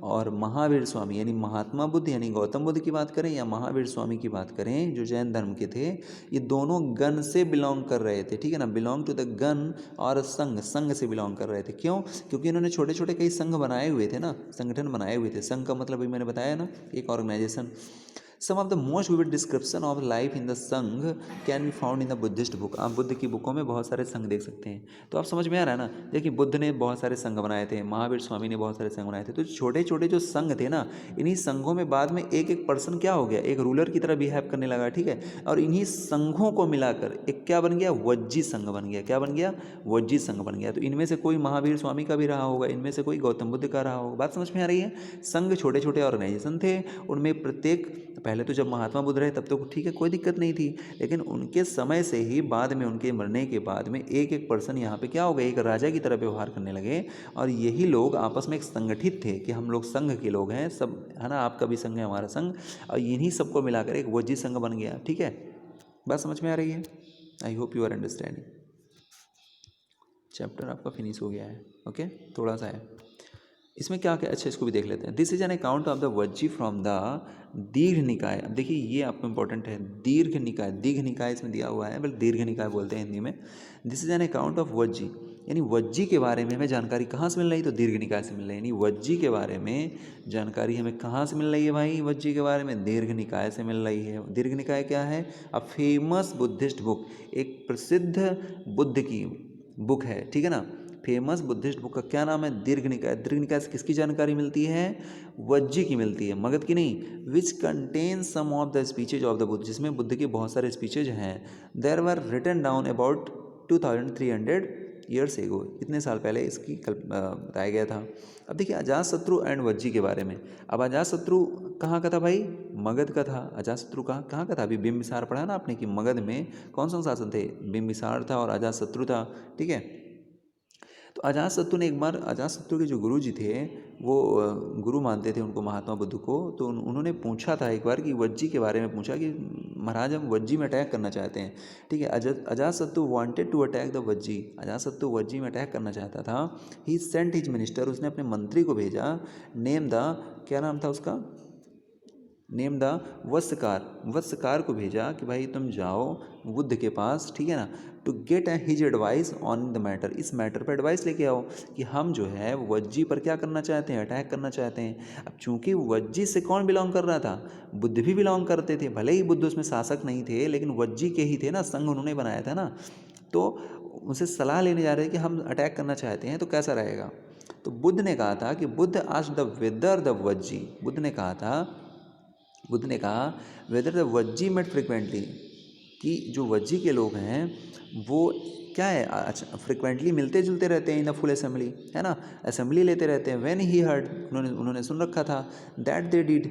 और महावीर स्वामी, यानी महात्मा बुद्ध यानी गौतम बुद्ध की बात करें या महावीर स्वामी की बात करें जो जैन धर्म के थे, ये दोनों गण से बिलोंग कर रहे थे, ठीक है ना। बिलोंग टू द गण और संघ, संघ से बिलोंग कर रहे थे। क्यों? क्योंकि इन्होंने छोटे छोटे कई संघ बनाए हुए थे ना, संगठन बनाए हुए थे। संघ का मतलब भी मैंने बताया ना, एक organisation. Some of the most vivid description of life in the sangha can be found in the Buddhist book, आप बुद्ध की बुकों में बहुत सारे संघ देख सकते हैं। तो आप समझ में आ रहा है ना, देखिए बुद्ध ने बहुत सारे संघ बनाए थे, महावीर स्वामी ने बहुत सारे संघ बनाए थे। तो छोटे छोटे जो संघ थे ना, इन्हीं संघों में बाद में एक एक पर्सन क्या हो गया, एक रूलर की तरह बिहेव करने लगा, ठीक है। और इन्हीं संघों को मिलाकर एक क्या बन गया? वज्जी संघ बन गया। क्या बन गया? वज्जी संघ बन गया। तो इनमें से कोई महावीर स्वामी का भी रहा होगा, इनमें से कोई गौतम बुद्ध का रहा होगा। बात समझ में आ रही है? संघ छोटे छोटे ऑर्गेनाइजेशन थे, उनमें प्रत्येक, पहले तो जब महात्मा बुद्ध रहे तब तो ठीक है, कोई दिक्कत नहीं थी, लेकिन उनके समय से ही बाद में, उनके मरने के बाद में एक एक पर्सन यहाँ पे क्या हो गए, एक राजा की तरह व्यवहार करने लगे। और यही लोग आपस में एक संगठित थे कि हम लोग संघ के लोग हैं सब, है ना, आपका भी संघ है, हमारा संघ, और इन्हीं सबको मिलाकर एक वज्जी संघ बन गया, ठीक है। बात समझ में आ रही है? I hope you are understanding. Chapter आपका फिनिश हो गया है, ओके, थोड़ा सा है इसमें क्या क्या। अच्छा, इसको भी देख लेते हैं। This is an account of the Vajji from the दीर्घ निकाय। अब देखिए ये आपको इंपॉर्टेंट है, दीर्घ निकाय, दीर्घ निकाय इसमें दिया हुआ है, बल्कि दीर्घ निकाय बोलते हैं हिंदी में। This is an account of Vajji, यानी वज्जी के बारे में हमें जानकारी कहाँ से मिल रही? तो दीर्घ निकाय से मिल रही है। यानी वज्जी के बारे में जानकारी हमें कहाँ से मिल रही है भाई? वज्जी के बारे में दीर्घ निकाय से मिल रही है। दीर्घ निकाय क्या है? अ फेमस बुद्धिस्ट बुक, एक प्रसिद्ध बुद्ध की बुक है, ठीक है ना। फेमस बुद्धिस्ट बुक का क्या नाम है? दीर्घ निकाय। दीर्घ निकाय से किसकी जानकारी मिलती है? वज्जी की मिलती है, मगध की नहीं। Which contain some of the speeches of the Buddha, जिसमें बुद्ध के बहुत सारे स्पीचेज हैं। There were written down about 2300 years ago, इतने साल पहले इसकी बताया गया था। अब देखिए अजातशत्रु एंड वज्जी के बारे में। अब अजातशत्रु कहाँ का था भाई? मगध का था। अजातशत्रु कहाँ का था? अभी बिंबिसार पढ़ा ना आपने कि मगध में कौन सा शासन थे? बिंबिसार था और अजातशत्रु था, ठीक है। तो अजातशत्रु ने एक बार, अजातशत्रु के जो गुरु जी थे वो गुरु मानते थे उनको, महात्मा बुद्ध को, तो उन्होंने पूछा था एक बार कि वज्जी के बारे में पूछा कि महाराज हम वज्जी में अटैक करना चाहते हैं, ठीक है। Ajatashatru wanted to attack the Vajji, Ajatashatru Vajji में अटैक करना चाहता था। ही सेंट हिज मिनिस्टर, उसने अपने मंत्री को भेजा। नेम द, क्या नाम था उसका? नेम द वत्सकार, वत्सकार को भेजा कि भाई तुम जाओ बुद्ध के पास, ठीक है ना, to get his advice on the matter, इस मैटर पर एडवाइस लेके आओ कि हम जो है वज्जी पर क्या करना चाहते हैं? अटैक करना चाहते हैं। अब चूंकि वज्जी से कौन बिलोंग कर रहा था? बुद्ध भी बिलोंग करते थे, भले ही बुद्ध उसमें शासक नहीं थे, लेकिन वज्जी के ही थे ना, संघ उन्होंने बनाया था ना। तो उनसे सलाह लेने जा रहे थे कि हम अटैक करना चाहते हैं तो कैसा रहेगा। तो बुद्ध ने कहा था कि Buddha asked the whether the Vajji, Buddha ने कहा whether the Vajji met frequently, कि जो वज्जी के लोग हैं वो क्या है, अच्छा फ्रिक्वेंटली मिलते जुलते रहते हैं इन द फुल असेंबली, है ना, असेंबली लेते रहते हैं। व्हेन ही हर्ड, उन्होंने सुन रखा था, दैट दे डिड,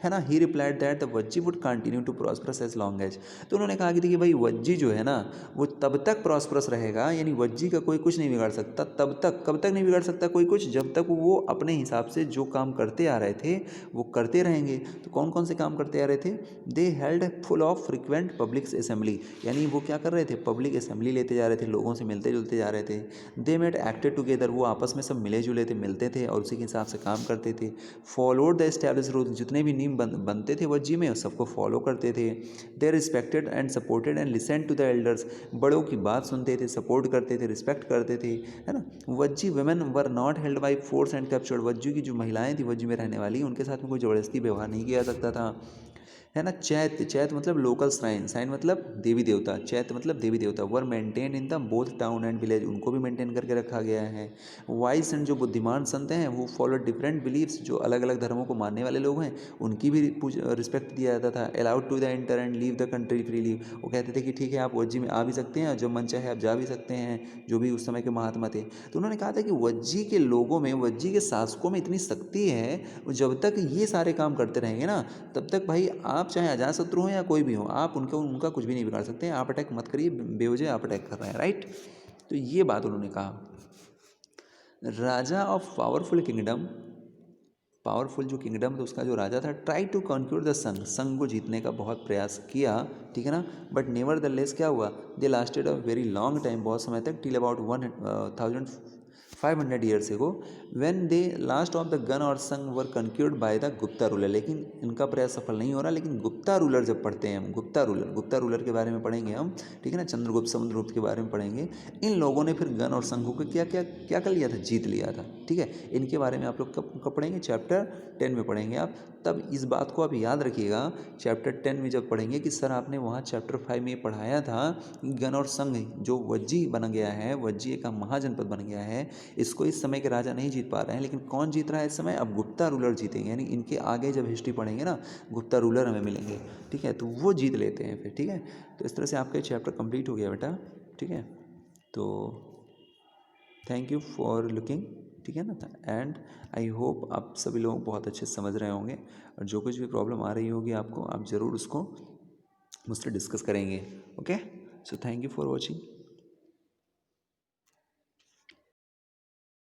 है ना, he replied that the Vajji would continue to prosperous as long as. तो उन्होंने कहा कि देखिए भाई वज्जी जो है ना वो तब तक प्रॉस्परस रहेगा, यानी वज्जी का कोई कुछ नहीं बिगाड़ सकता तब तक, कब तक नहीं बिगाड़ सकता कोई कुछ? जब तक वो अपने हिसाब से जो काम करते आ रहे थे वो करते रहेंगे। तो कौन कौन से काम करते आ रहे थे? दे held full of frequent public assembly, यानी वो क्या कर रहे थे? पब्लिक असेंबली लेते जा रहे थे, लोगों से मिलते जुलते जा रहे थे। दे मेट एक्टेड टुगेदर, वो आपस में सब मिले जुले थे, मिलते थे और उसी के हिसाब से काम करते थे। फॉलोड द एस्टैब्लिश रूल, जितने भी नियम बनते थे वज्जी में सबको फॉलो करते थे। They respected and supported and listen to the elders, बड़ों की बात सुनते थे, सपोर्ट करते थे, रिस्पेक्ट करते थे, है ना। Vajji women were not held by force and captured, Vajji की जो महिलाएं थी वज्जी में रहने वाली, उनके साथ में कोई ज़बरदस्ती व्यवहार नहीं किया जा सकता था, है ना। चैत्य, चैत्य मतलब लोकल श्राइन, श्राइन मतलब देवी देवता, चैत्य मतलब देवी देवता, were maintain in the both town and village, उनको भी मेंटेन करके रखा गया है। वाइस एंड जो बुद्धिमान संत हैं वो फॉलो डिफरेंट बिलीव्स, जो अलग अलग धर्मों को मानने वाले लोग हैं उनकी भी रिस्पेक्ट दिया जाता था। Allowed to the enter and leave the country freely, वो कहते थे कि ठीक है आप वज्जी में आ भी सकते हैं और जब मन चाहे आप जा भी सकते हैं, जो भी उस समय के महात्मा थे। तो उन्होंने कहा था कि वज्जी के लोगों में, वज्जी के शासकों में इतनी शक्ति है, जब तक ये सारे काम करते रहेंगे ना तब तक भाई आप चाहे अजातशत्रु हो या कोई भी हो, आप उनका कुछ भी नहीं बिगाड़ सकते। आप अटैक मत करिए, बेवजह आप अटैक कर रहे हैं, राइट। तो ये बात उन्होंने कहा। राजा ऑफ पावरफुल किंगडम, पावरफुल जो किंगडम था उसका जो राजा था, ट्राई टू कॉन्क्यूर द संघ, संघ को जीतने का बहुत प्रयास किया, ठीक है ना। बट नेवर द लेस क्या हुआ, they lasted a very long time, बहुत समय तक, till about 1500 years ago, when they last of the gana और sangha were conquered by the Gupta ruler. लेकिन इनका प्रयास सफल नहीं हो रहा, लेकिन गुप्ता रूलर जब पढ़ते हैं हम, गुप्ता रूलर के बारे में पढ़ेंगे हम, ठीक है ना, चंद्रगुप्त समुद्रगुप्त के बारे में पढ़ेंगे। इन लोगों ने फिर गन और संघों को क्या क्या क्या कर लिया था? जीत लिया था, ठीक है। इनके बारे में आप लोग कब पढ़ेंगे? चैप्टर 10 में पढ़ेंगे आप। तब इस बात को आप याद रखिएगा, चैप्टर 10 में जब पढ़ेंगे कि सर आपने वहाँ चैप्टर 5 में पढ़ाया था गन और संघ, जो वज्जी बन गया है, वज्जी एक महाजनपद बन गया है, इसको इस समय के राजा नहीं जीत पा रहे हैं, लेकिन कौन जीत रहा है इस समय? अब गुप्ता रूलर जीतेंगे, यानी इनके आगे जब हिस्ट्री पढ़ेंगे ना गुप्ता रूलर हमें मिलेंगे, ठीक है, तो वो जीत लेते हैं फिर, ठीक है। तो इस तरह से आपका चैप्टर कंप्लीट हो गया बेटा, ठीक है। तो थैंक यू फॉर लुकिंग, ठीक है ना। एंड आई होप आप सभी लोग बहुत अच्छे से समझ रहे होंगे, और जो कुछ भी प्रॉब्लम आ रही होगी आपको, आप ज़रूर उसको मुझसे डिस्कस करेंगे, okay. So thank you for watching.